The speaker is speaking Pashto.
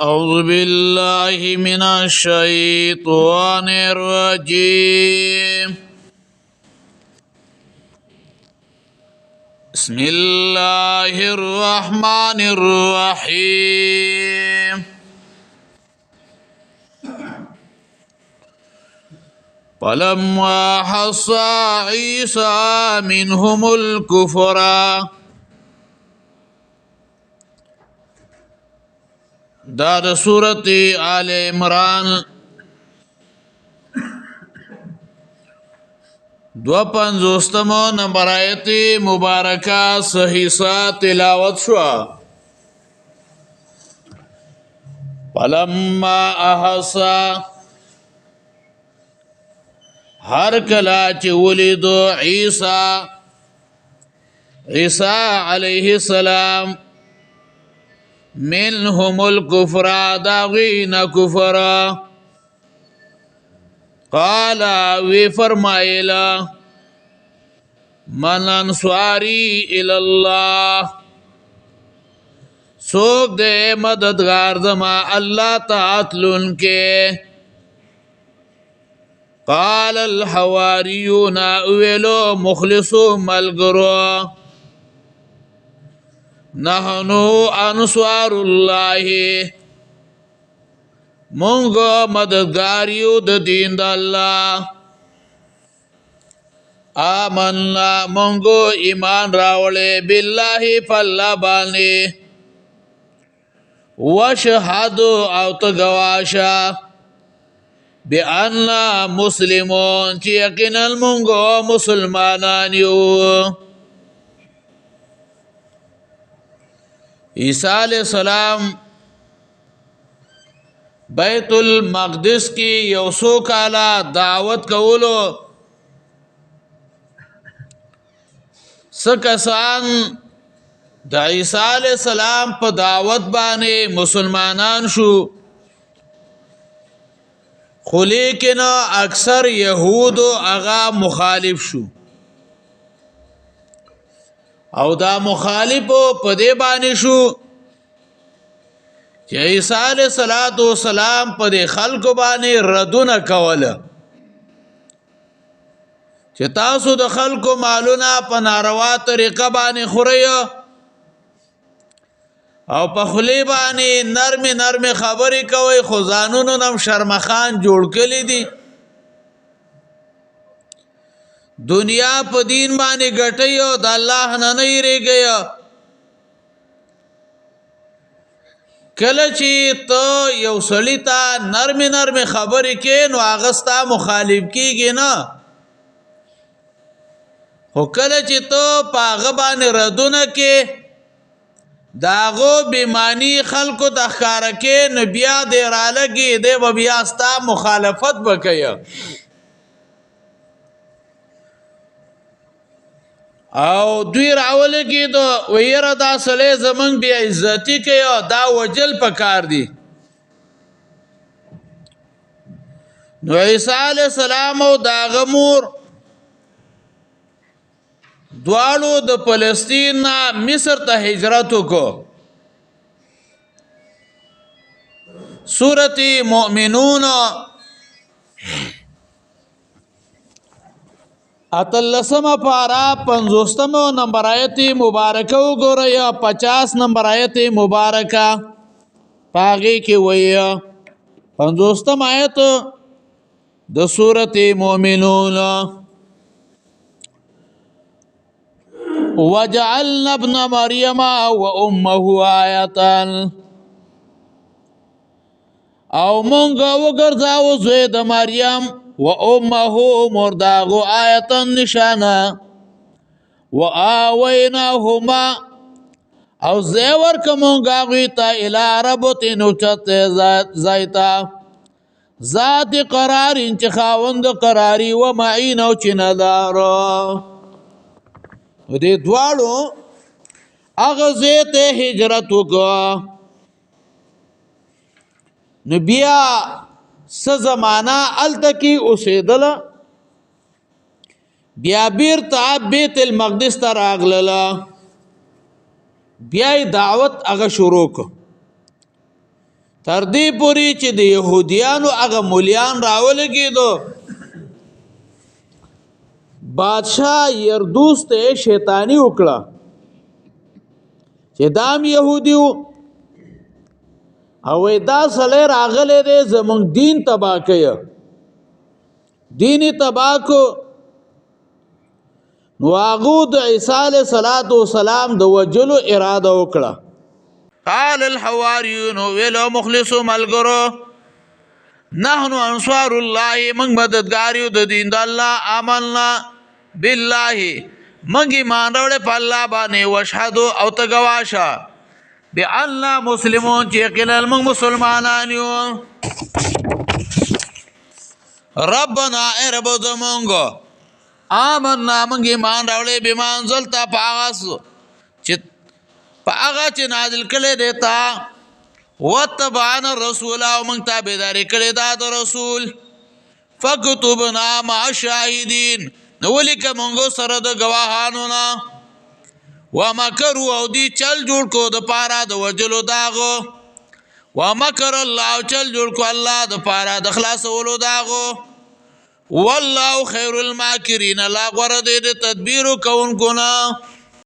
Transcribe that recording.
أعوذ بالله من الشيطان الرجيم. بسم الله الرحمن الرحيم. فلما حص عيسى منهم الكفر، دا سورة آل عمران 52 نمبر آیت مبارکہ صحیحہ تلاوت شوا. فلما احسا، ہر کلا چی ولدو عیسیٰ علیہ السلام منهم الكفر، داغین کفر، قال وی فرمائلا من انصاری الاللہ، سوک دے مددگار دما اللہ تعالی کے. قال الحواریون، اویلو مخلصو ملگرو، نحنو انصار اللہ، مونگو مددگاریو د دین د اللہ. آمنا، مونگو ایمان راولے، باللہ فاللہ بانے، وشہدو او تگواشا، بأننا مسلمون، چی یقینا مونگو مسلمانانیو. عیسیٰ علیہ السلام بیت المقدس کی یوسو کالا دعوت کولو، سکسان دا عیسیٰ علیہ السلام پا دعوت بانے مسلمانان شو، خو لیکن اکثر یہودو اغا مخالف شو، او دا مخالفو پدے بانے شو چی عیسیٰ علیہ السلام پدے خلق بانے ردون کولا، چی تاسو دا خلق مالونا پا ناروا طریقہ بانے خوری، او په خلی باندې نرم خبرې کوي، خو ځانونو نم شرمخان جوړ کړي دي. دنیا په دین باندې ګټي او د الله نه نه یریږي. کله چې ته یو سړی ته نرم خبرې کې، نو هغه ستا مخالف کیږي نه، خو کله چې ته په هغه باندې ردونه کې داغو بیمانی خلقو تخکارکے، نبیا دے رالگی دے بیاستا مخالفت بکیا. او دوی راولگی دو ویر دا سلے زمان بی عزتی کیا، دا وجل پکار دی. نو عیسیٰ علیہ السلام او دا غمور دوالو د فلسطین نا مصر تا ہجرتو کو. سورت مؤمنون اتلسم پارا 50 نمبر آیت مبارکو گو ریا، 50 نمبر آیت مبارکہ پاگی کی ویا. 50 آیت د سورت مؤمنون. وجعلنا ابن مریم و امه آیتن، او مونگا وگرزاو زید مریم و امه مرداغو آیتن نشانا، و آویناهما، او زیور کمونگا غیتا الى ربطن اچت زیتا، ذات قرار انچ خاوند قراری و معین او چندارو. دے دوارو اغزیت ہجرتو کا. نبیا سزمانہ التکی اسیدل، بیا بیرتا بیت المقدس تر آگللا، بیا دعوت اغا شروع کو. تر دې پورې چې د يهوديانو هغه مولیان راولګېدو بادشاہ یردوس ته شیطانی وکړه چې دام يهوديو او دا سړی راغلی دی زمونږ دین تباه کوي دین تباه کو نو هغه د عیسی علیه السلام د وجلو اراده وکړه قال الحواریون ویلو مخلصو ملګرو نحن انصار الله من مددګاریو د دین د الله آمنا بالله من ایمان راوړې په الله باندې وشهد او تګواشه بأن مسلمون چې یقینا موږ مسلمانان یو ربنا ای رب زمونږ آمنا موږ ایمان راوړې بما انزلت پاغه چې نازل کړي دیتا وتبعنا الرسول او موږ تابعداري کړي دا د رسول فكتبنا مع الشاهدين نو لیک موږ سره د گواهانو نه ومکروا او دی چل جوړ کو د پارا د وجلو داغو ومکر الله چل جوړ کو الله د پارا د خلاصولو داغو والله خير الماکرین لا غره د تدبیر کوونکو نه